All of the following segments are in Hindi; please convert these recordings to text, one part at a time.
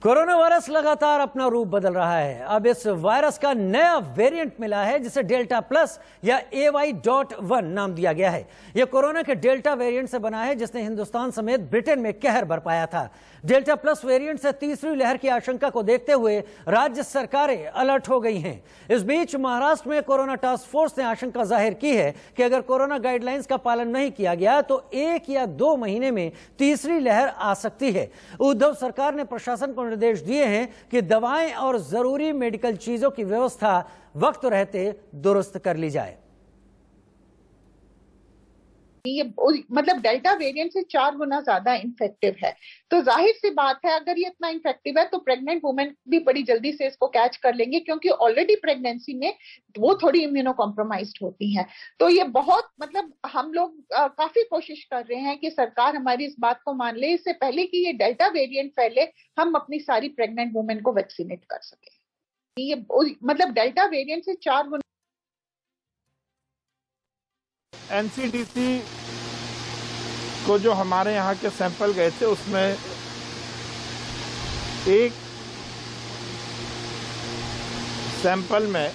कोरोना वायरस लगातार अपना रूप बदल रहा है। अब इस वायरस का नया वेरिएंट मिला है जिसे डेल्टा प्लस या AY.1 नाम दिया गया है। यह कोरोना के डेल्टा वेरिएंट से बना है जिसने हिंदुस्तान समेत ब्रिटेन में कहर बरपाया था। डेल्टा प्लस वेरिएंट से तीसरी लहर की आशंका को देखते हुए राज्य सरकारें अलर्ट हो गई हैं। इस बीच महाराष्ट्र में कोरोना टास्क फोर्स ने आशंका जाहिर की है कि अगर कोरोना गाइडलाइंस का पालन नहीं किया गया तो 1 या 2 महीने में तीसरी लहर आ सकती है। उद्धव सरकार ने प्रशासन को निर्देश दिए हैं कि दवाएं और जरूरी मेडिकल चीजों की व्यवस्था वक्त रहते दुरुस्त कर ली जाए। ये मतलब डेल्टा वेरिएंट से 4 गुना ज्यादा इन्फेक्टिव है, तो जाहिर सी बात है अगर ये इतना इन्फेक्टिव है तो प्रेग्नेंट वुमेन भी बड़ी जल्दी से इसको कैच कर लेंगे, क्योंकि ऑलरेडी प्रेगनेंसी में वो थोड़ी इम्यूनो कॉम्प्रोमाइज्ड होती हैं। तो ये बहुत मतलब हम लोग काफी कोशिश कर रहे हैं कि सरकार हमारी इस बात को मान ले, इससे पहले कि ये डेल्टा वेरिएंट फैले हम अपनी सारी प्रेग्नेंट वुमेन को वैक्सीनेट कर सके। ये मतलब डेल्टा वेरिएंट से 4 गुना। एनसीडीसी को जो हमारे यहाँ के सैंपल गए थे उसमें एक सैंपल में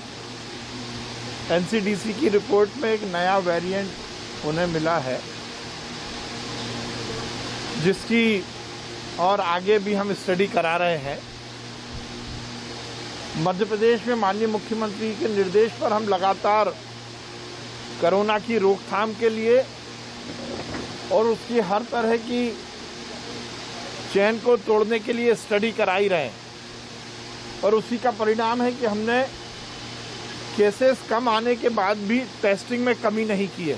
एनसीडीसी की रिपोर्ट में एक नया वेरिएंट उन्हें मिला है, जिसकी और आगे भी हम स्टडी करा रहे हैं। मध्य प्रदेश में माननीय मुख्यमंत्री के निर्देश पर हम लगातार कोरोना की रोकथाम के लिए और उसकी हर तरह की चेन को तोड़ने के लिए स्टडी कराई रहे हैं, और उसी का परिणाम है कि हमने केसेस कम आने के बाद भी टेस्टिंग में कमी नहीं की है।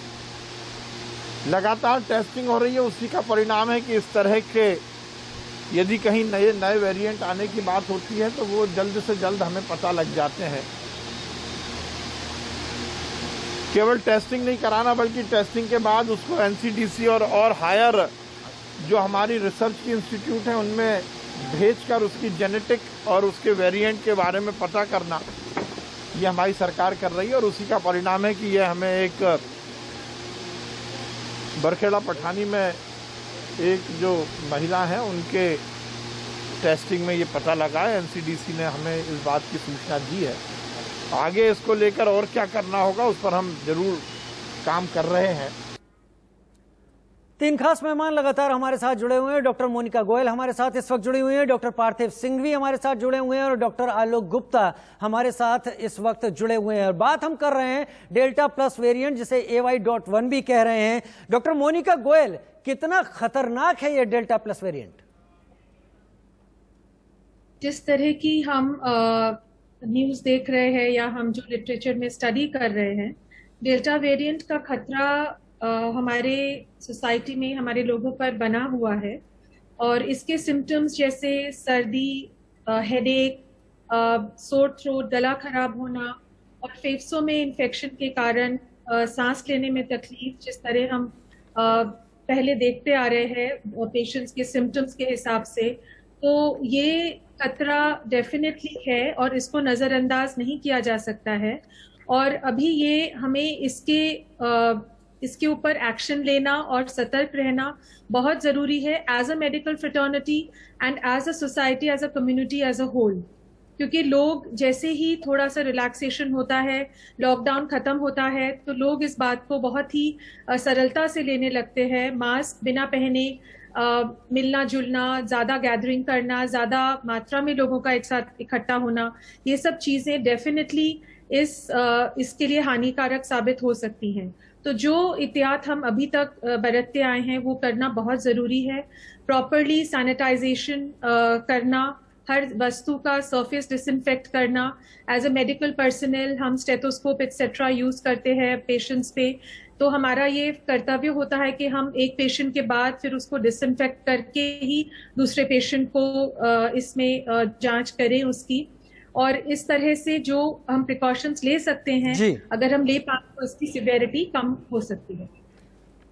लगातार टेस्टिंग हो रही है, उसी का परिणाम है कि इस तरह के यदि कहीं नए वेरिएंट आने की बात होती है तो वो जल्द से जल्द हमें पता लग जाते हैं। केवल टेस्टिंग नहीं कराना बल्कि टेस्टिंग के बाद उसको एनसीडीसी और हायर जो हमारी रिसर्च की इंस्टीट्यूट हैं उनमें भेजकर उसकी जेनेटिक और उसके वेरिएंट के बारे में पता करना, ये हमारी सरकार कर रही है। और उसी का परिणाम है कि ये हमें एक बरखेड़ा पठानी में एक जो महिला है उनके टेस्टिंग में ये पता लगा है। एनसीडीसी ने हमें इस बात की सूचना दी है। आगे इसको लेकर और क्या करना होगा उस पर हम जरूर काम कर रहे हैं। 3 खास मेहमान लगातार हमारे साथ जुड़े हुए हैं। डॉक्टर मोनिका गोयल हमारे साथ इस वक्त जुड़ी हुई हैं, डॉक्टर पार्थिव सिंघवी हमारे साथ जुड़े हुए हैं और डॉक्टर आलोक गुप्ता हमारे साथ इस वक्त जुड़े हुए हैं। और बात हम कर रहे हैं डेल्टा प्लस वेरिएंट जिसे AY.1 भी कह रहे हैं। डॉक्टर मोनिका गोयल, कितना खतरनाक है ये डेल्टा प्लस वेरिएंट? जिस तरह की हम न्यूज देख रहे हैं या हम जो लिटरेचर में स्टडी कर रहे हैं, डेल्टा वेरिएंट का खतरा हमारे सोसाइटी में हमारे लोगों पर बना हुआ है। और इसके सिम्टम्स जैसे सर्दी, हेडेक, सोर थ्रोट, गला खराब होना और फेफड़ों में इन्फेक्शन के कारण सांस लेने में तकलीफ, जिस तरह हम पहले देखते आ रहे हैं पेशेंट्स के सिम्टम्स के हिसाब से, तो ये खतरा डेफिनेटली है और इसको नज़रअंदाज नहीं किया जा सकता है। और अभी ये हमें इसके ऊपर एक्शन लेना और सतर्क रहना बहुत ज़रूरी है as a medical fraternity and as a society, as a community, as a whole. क्योंकि लोग जैसे ही थोड़ा सा रिलैक्सेशन होता है, लॉकडाउन ख़त्म होता है, तो लोग इस बात को बहुत ही सरलता से लेने लगते हैं। मास्क बिना पहने मिलना जुलना, ज़्यादा गैदरिंग करना, ज़्यादा मात्रा में लोगों का एक साथ इकट्ठा होना, ये सब चीज़ें डेफिनेटली इसके लिए हानिकारक साबित हो सकती हैं। तो जो एहतियात हम अभी तक बरतते आए हैं वो करना बहुत ज़रूरी है। प्रॉपरली सैनिटाइजेशन करना, हर वस्तु का सरफेस डिसइंफेक्ट करना। एज अ मेडिकल पर्सनल हम स्टेथोस्कोप एक्सेट्रा यूज़ करते हैं पेशेंट्स पे, तो हमारा ये कर्तव्य होता है कि हम एक पेशेंट के बाद फिर उसको डिसइंफेक्ट करके ही दूसरे पेशेंट को इसमें जांच करें उसकी। और इस तरह से जो हम प्रिकॉशंस ले सकते हैं, अगर हम ले पाए तो इसकी सिवियरिटी कम हो सकती है।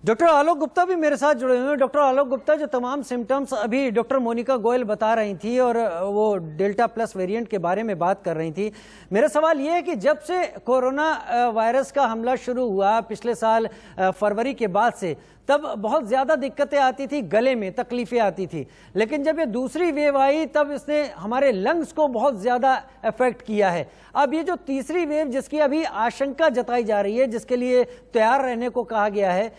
डॉक्टर आलोक गुप्ता भी मेरे साथ जुड़े हुए हैं। डॉक्टर आलोक गुप्ता, जो तमाम सिम्टम्स अभी डॉक्टर मोनिका गोयल बता रही थी और वो डेल्टा प्लस वेरिएंट के बारे में बात कर रही थी, मेरा सवाल ये है कि जब से कोरोना वायरस का हमला शुरू हुआ पिछले साल फरवरी के बाद से, तब बहुत ज़्यादा दिक्कतें आती थी, गले में तकलीफें आती थी, लेकिन जब ये दूसरी वेव आई तब इसने हमारे लंग्स को बहुत ज़्यादा अफेक्ट किया है। अब ये जो तीसरी वेव जिसकी अभी आशंका जताई जा रही है, जिसके लिए तैयार रहने को कहा गया है,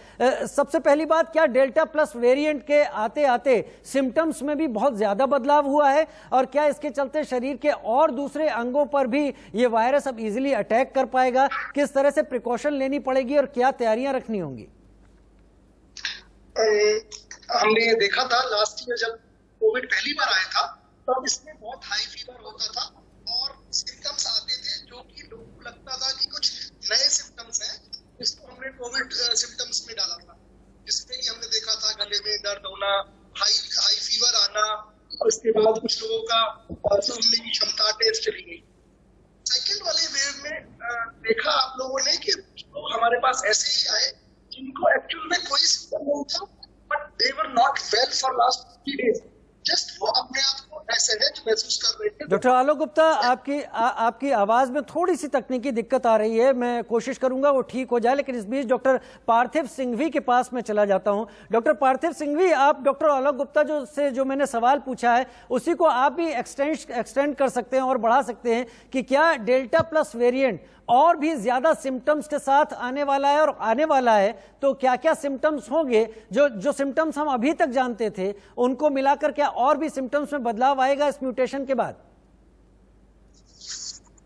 सबसे पहली बात, क्या डेल्टा प्लस वेरिएंट के आते आते सिम्टम्स में भी बहुत ज़्यादा बदलाव हुआ है और क्या इसके चलते शरीर के और दूसरे अंगों पर भी ये वायरस अब इजीली अटैक कर पाएगा? किस तरह से प्रिकॉशन लेनी पड़ेगी और क्या तैयारियां रखनी होंगी? हमने ये देखा था लास्ट ईयर जब कोविड पहली बार आया था, तब इसमें बहुत हाई फीवर होता था और सिम्टम्स आते थे जो कि लोगों को लगता था कि कुछ नए सिम्टम्स हैं, इसको हमने कोविड सिम्टम्स में डाला था, जिसमें कि हमने देखा था गले में दर्द होना, हाई फीवर आना, और उसके बाद कुछ लोगों का सुनने की क्षमता टेस्ट चली गई। सेकेंड वाले वेव में देखा आप लोगों ने कि लोग हमारे पास ऐसे ही आए जिनको एक्चुअल में कोई सिम्टम नहीं था, but they were not well for last 3 days, just वो अपने आप को ऐसे महसूस कर रहे थे। डॉक्टर आलोक गुप्ता, आपकी आवाज में थोड़ी सी तकनीकी दिक्कत आ रही है, मैं कोशिश करूंगा वो ठीक हो जाए, लेकिन इस बीच डॉक्टर पार्थिव सिंघवी के पास मैं चला जाता हूं। डॉक्टर पार्थिव सिंघवी, आप डॉक्टर आलोक गुप्ता जो मैंने सवाल पूछा है उसी को आप भी एक्सटेंड कर सकते हैं और बढ़ा सकते हैं कि क्या डेल्टा प्लस वेरिएंट और भी ज्यादा सिम्टम्स के साथ आने वाला है, और आने वाला है तो क्या क्या सिम्टम्स होंगे? जो सिम्टम्स हम अभी तक जानते थे उनको मिलाकर क्या और भी सिम्टम्स में बदलाव आएगा इस म्यूटेशन के बाद?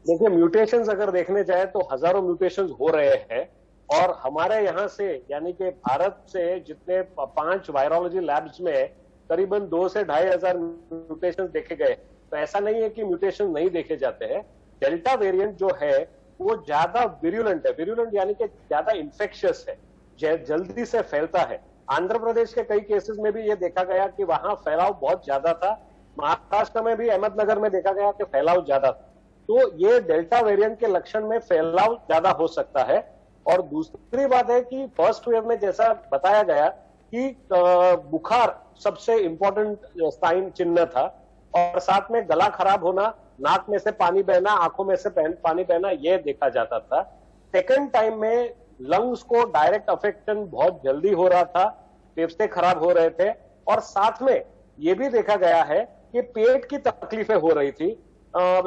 देखिए, म्यूटेशंस अगर देखने जाए तो हजारों म्यूटेशंस हो रहे हैं, और हमारे यहाँ से यानी कि भारत से जितने 5 वायरोलॉजी लैब्स में करीबन 2 से 2,500 म्यूटेशंस देखे गए, तो ऐसा नहीं है कि म्यूटेशन नहीं देखे जाते हैं। डेल्टा वेरिएंट जो है वो ज्यादा विरुलेंट है, विरुलेंट यानी कि ज्यादा इंफेक्शियस है, जल्दी से फैलता है। आंध्र प्रदेश के कई केसेस में भी ये देखा गया कि वहां फैलाव बहुत ज्यादा था, महाराष्ट्र में भी, अहमदनगर में देखा गया कि फैलाव ज्यादा था। तो ये डेल्टा वेरिएंट के लक्षण में फैलाव ज्यादा हो सकता है। और दूसरी बात है कि फर्स्ट वेव में जैसा बताया गया कि बुखार सबसे इंपॉर्टेंट साइन चिन्ह था, और साथ में गला खराब होना, नाक में से पानी बहना, आंखों में से पानी बहना, ये देखा जाता था। सेकेंड टाइम में लंग्स को डायरेक्ट अफेक्शन बहुत जल्दी हो रहा था, फेफड़े खराब हो रहे थे, और साथ में ये भी देखा गया है कि पेट की तकलीफें हो रही थी,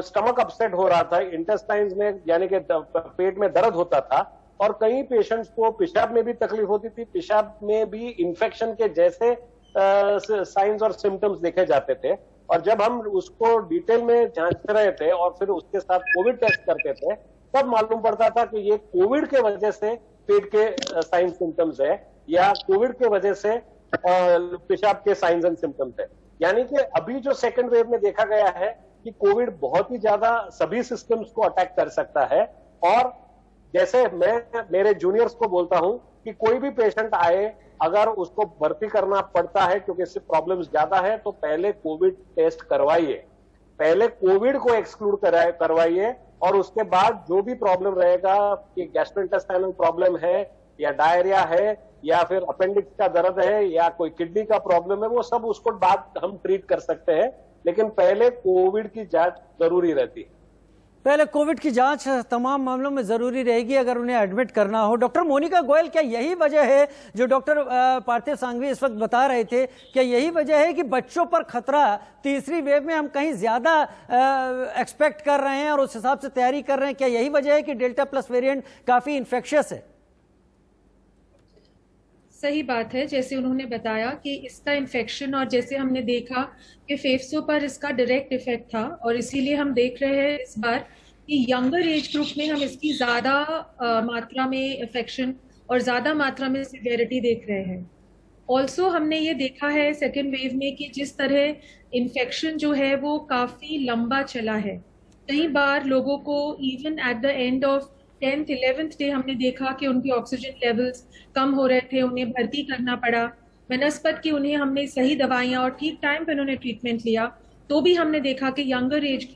स्टमक अपसेट हो रहा था, इंटेस्टाइन्स में यानी कि पेट में दर्द होता था, और कई पेशेंट्स को पेशाब में भी तकलीफ होती थी, पेशाब में भी इंफेक्शन के जैसे साइंस और सिम्टम्स देखे जाते थे। और जब हम उसको डिटेल में जांच रहे थे और फिर उसके साथ कोविड टेस्ट करते थे, तब मालूम पड़ता था कि ये कोविड के वजह से पेट के साइन सिम्टम्स है, या कोविड के वजह से पेशाब के साइंस एंड सिम्टम्स है। यानी कि अभी जो सेकंड वेव में देखा गया है कि कोविड बहुत ही ज्यादा सभी सिस्टम्स को अटैक कर सकता है। और जैसे मैं मेरे जूनियर्स को बोलता हूं कि कोई भी पेशेंट आए, अगर उसको भर्ती करना पड़ता है क्योंकि इससे प्रॉब्लम्स ज्यादा है, तो पहले कोविड टेस्ट करवाइए, पहले कोविड को एक्सक्लूड करवाइए, और उसके बाद जो भी प्रॉब्लम रहेगा कि गैस्ट्रोइंटेस्टाइनल प्रॉब्लम है, या डायरिया है, या फिर अपेंडिक्स का दर्द है, या कोई किडनी का प्रॉब्लम है, वो सब उसको बाद हम ट्रीट कर सकते हैं, लेकिन पहले कोविड की जांच जरूरी रहती है। पहले कोविड की जांच तमाम मामलों में जरूरी रहेगी अगर उन्हें एडमिट करना हो। डॉक्टर मोनिका गोयल, क्या यही वजह है जो डॉक्टर पार्थिव सांघवी इस वक्त बता रहे थे, क्या यही वजह है कि बच्चों पर खतरा तीसरी वेव में हम कहीं ज्यादा एक्सपेक्ट कर रहे हैं और उस हिसाब से तैयारी कर रहे हैं? क्या यही वजह है कि डेल्टा प्लस वेरिएंट काफी इन्फेक्शियस है? सही बात है, जैसे उन्होंने बताया कि इसका इन्फेक्शन, और जैसे हमने देखा कि फेफड़ों पर इसका डायरेक्ट इफेक्ट था, और इसीलिए हम देख रहे हैं इस बार कि यंगर एज ग्रुप में हम इसकी ज़्यादा मात्रा में इन्फेक्शन और ज़्यादा मात्रा में सिवियरिटी देख रहे हैं। ऑल्सो हमने ये देखा है सेकेंड वेव में कि जिस तरह इन्फेक्शन जो है वो काफ़ी लंबा चला है। कई बार लोगों को even at the end of 10th 11th day हमने देखा कि उनके ऑक्सीजन लेवल्स कम हो रहे थे, उन्हें भर्ती करना पड़ा, बनस्पत की उन्हें हमने सही दवाइयाँ और ठीक टाइम पे उन्होंने ट्रीटमेंट लिया, तो भी हमने देखा कि younger age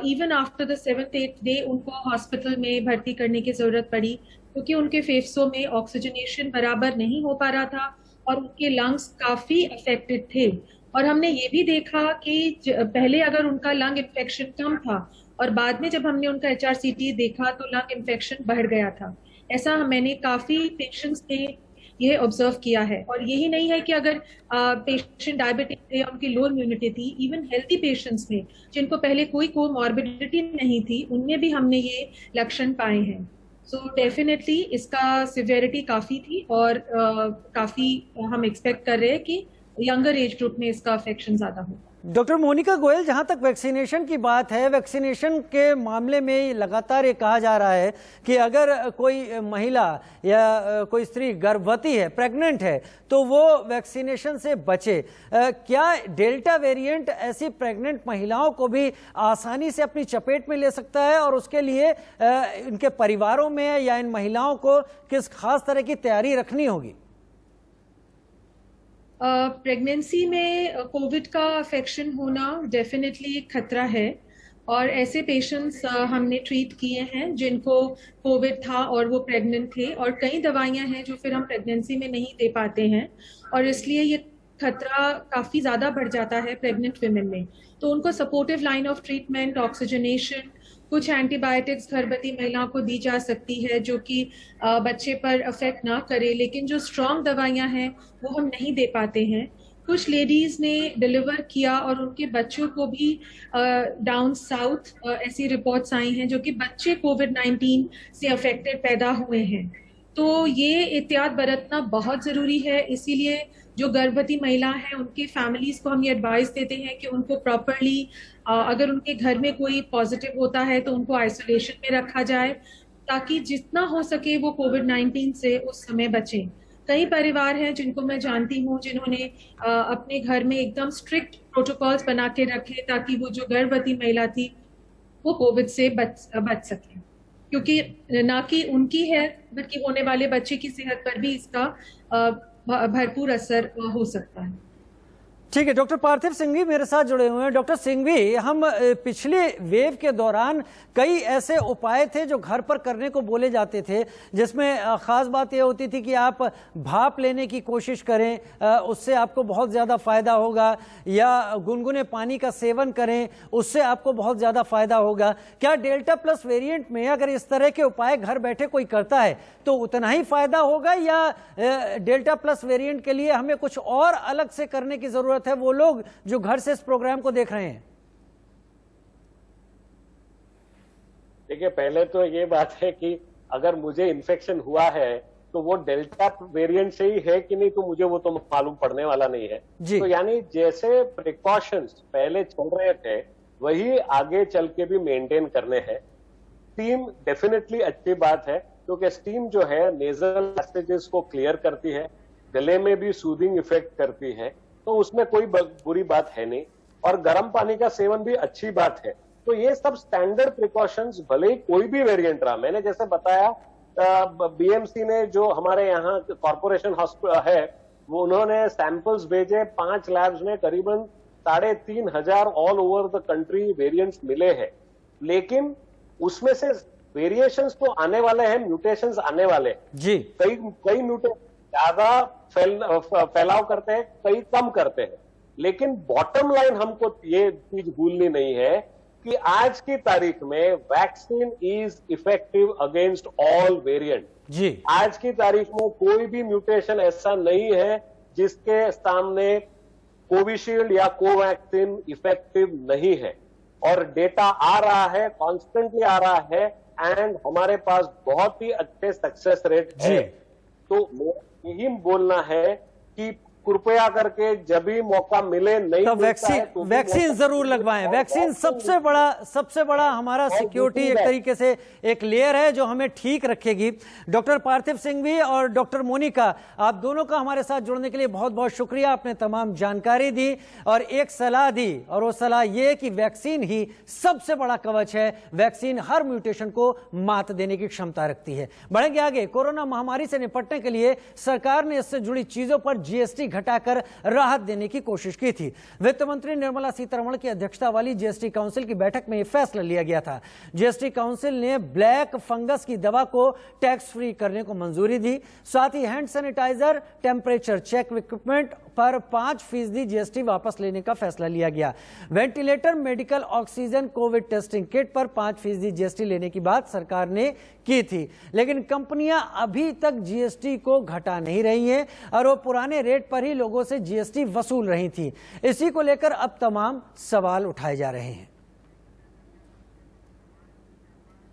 even after the 7th 8th day उनको हॉस्पिटल में भर्ती करने की ज़रूरत पड़ी। क्योंकि उनके फेफड़ों में ऑक्सीजनेशन बराबर नहीं हो पा रहा था और उनके लंग्स काफी अफेक्टेड थे। और हमने ये भी देखा कि पहले अगर उनका लंग इन्फेक्शन कम था और बाद में जब हमने उनका HRCT देखा तो लंग इन्फेक्शन बढ़ गया था। ऐसा मैंने काफी पेशेंट्स में ये ऑब्जर्व किया है। और यही नहीं है कि अगर पेशेंट डायबिटिक थे या उनकी लो इम्यूनिटी थी, इवन हेल्थी पेशेंट्स में जिनको पहले कोई कोमॉर्बिडिटी नहीं थी, उनमें भी हमने ये लक्षण पाए हैं। सो डेफिनेटली इसका सिवियरिटी काफी थी और काफी हम एक्सपेक्ट कर रहे हैं कि यंगर एज ग्रुप में इसका अफेक्शन ज्यादा होगा। डॉक्टर मोनिका गोयल, जहां तक वैक्सीनेशन की बात है, वैक्सीनेशन के मामले में लगातार ये कहा जा रहा है कि अगर कोई महिला या कोई स्त्री गर्भवती है, प्रेग्नेंट है, तो वो वैक्सीनेशन से बचे। क्या डेल्टा वेरिएंट ऐसी प्रेग्नेंट महिलाओं को भी आसानी से अपनी चपेट में ले सकता है और उसके लिए इनके परिवारों में या इन महिलाओं को किस खास तरह की तैयारी रखनी होगी? प्रेगनेंसी में कोविड का अफेक्शन होना डेफिनेटली एक खतरा है और ऐसे पेशेंट्स हमने ट्रीट किए हैं जिनको कोविड था और वो प्रेग्नेंट थे, और कई दवाइयां हैं जो फिर हम प्रेगनेंसी में नहीं दे पाते हैं और इसलिए ये खतरा काफ़ी ज़्यादा बढ़ जाता है प्रेग्नेंट विमेन में। तो उनको supportive line of treatment, oxygenation, कुछ एंटीबायोटिक्स गर्भवती महिलाओं को दी जा सकती है जो कि बच्चे पर अफेक्ट ना करे, लेकिन जो स्ट्रॉन्ग दवाइयां हैं वो हम नहीं दे पाते हैं। कुछ लेडीज ने डिलीवर किया और उनके बच्चों को भी डाउन साउथ ऐसी रिपोर्ट्स आई हैं जो कि बच्चे कोविड-19 से अफेक्टेड पैदा हुए हैं। तो ये एहतियात बरतना बहुत ज़रूरी है। इसीलिए जो गर्भवती महिला हैं उनकी फैमिलीज को हम ये एडवाइस देते हैं कि उनको प्रॉपरली अगर उनके घर में कोई पॉजिटिव होता है तो उनको आइसोलेशन में रखा जाए ताकि जितना हो सके वो कोविड-19 से उस समय बचें। कई परिवार हैं जिनको मैं जानती हूँ जिन्होंने अपने घर में एकदम स्ट्रिक्ट प्रोटोकॉल्स बना के रखे ताकि वो जो गर्भवती महिला थी वो कोविड से बच सके, क्योंकि ना कि उनकी है बल्कि होने वाले बच्चे की सेहत पर भी इसका भरपूर असर हो सकता है। ठीक है, डॉक्टर पार्थिव सिंघवी मेरे साथ जुड़े हुए हैं। डॉक्टर सिंघवी, हम पिछले वेव के दौरान कई ऐसे उपाय थे जो घर पर करने को बोले जाते थे, जिसमें खास बात यह होती थी कि आप भाप लेने की कोशिश करें, उससे आपको बहुत ज़्यादा फ़ायदा होगा, या गुनगुने पानी का सेवन करें, उससे आपको बहुत ज़्यादा फ़ायदा होगा। क्या डेल्टा प्लस वेरिएंट में अगर इस तरह के उपाय घर बैठे कोई करता है तो उतना ही फ़ायदा होगा, या डेल्टा प्लस वेरिएंट के लिए हमें कुछ और अलग से करने की ज़रूरत है, वो लोग जो घर से इस प्रोग्राम को देख रहे हैं? देखिए, पहले तो ये बात है कि अगर मुझे इन्फेक्शन हुआ है तो वो डेल्टा वेरिएंट से ही है कि नहीं, तो मुझे वो तो मालूम पड़ने वाला नहीं है। तो यानी जैसे प्रिकॉशंस पहले चल रहे थे वही आगे चल के भी मेंटेन करने हैं। स्टीम डेफिनेटली अच्छी बात है, क्योंकि स्टीम जो है नेजल पैसेजेस को क्लियर करती है, गले में भी सूदिंग इफेक्ट करती है, तो उसमें कोई बुरी बात है नहीं। और गर्म पानी का सेवन भी अच्छी बात है। तो ये सब स्टैंडर्ड प्रिकॉशंस, भले ही कोई भी वेरिएंट रहा, मैंने जैसे बताया बीएमसी ने जो हमारे यहाँ कॉर्पोरेशन हॉस्पिटल है वो उन्होंने सैंपल्स भेजे 5 लैब्स में, करीबन 3,500 all over the country variants मिले हैं। लेकिन उसमें से वेरिएशंस तो आने वाले हैं, म्यूटेशंस आने वाले हैं जी। कई म्यूटेशन ज्यादा फैलाव करते हैं, कई कम करते हैं। लेकिन बॉटम लाइन हमको ये चीज भूलनी नहीं है कि आज की तारीख में vaccine is effective against all variant जी। आज की तारीख में कोई भी म्यूटेशन ऐसा नहीं है जिसके सामने कोविशील्ड या कोवैक्सीन इफेक्टिव नहीं है। और डेटा आ रहा है, कॉन्स्टेंटली आ रहा है, एंड हमारे पास बहुत ही अच्छे सक्सेस रेट है। तो यही बोलना है कि कृपया करके जब भी मौका मिले नहीं तो वैक्सीन जरूर लगवाएं। वैक्सीन सबसे बड़ा हमारा सिक्योरिटी एक तरीके से एक लेयर है जो हमें ठीक रखेगी। डॉक्टर पार्थिव सिंघवी और डॉक्टर मोनिका, आप दोनों का हमारे साथ जुड़ने के लिए बहुत बहुत शुक्रिया। आपने तमाम जानकारी दी और एक सलाह दी, और वो सलाह ये कि वैक्सीन ही सबसे बड़ा कवच है। वैक्सीन हर म्यूटेशन को मात देने की क्षमता रखती है। बढ़ेंगे आगे। कोरोना महामारी से निपटने के लिए सरकार ने इससे जुड़ी चीजों पर जीएसटी घटाकर राहत देने की कोशिश की थी। वित्त मंत्री निर्मला सीतारमण की अध्यक्षता वाली जीएसटी काउंसिल की बैठक में यह फैसला लिया गया था। जीएसटी काउंसिल ने ब्लैक फंगस की दवा को टैक्स फ्री करने को मंजूरी दी। साथ ही hand sanitiser, temperature check equipment पर 5% जीएसटी वापस लेने का फैसला लिया गया। Ventilator, medical oxygen, Covid testing kit पर 5% जीएसटी लेने की बात सरकार ने की थी, लेकिन कंपनियां अभी तक जीएसटी को घटा नहीं रही हैं और वो पुराने रेट पर ही लोगों से जीएसटी वसूल रही थी। इसी को लेकर अब तमाम सवाल उठाए जा रहे हैं।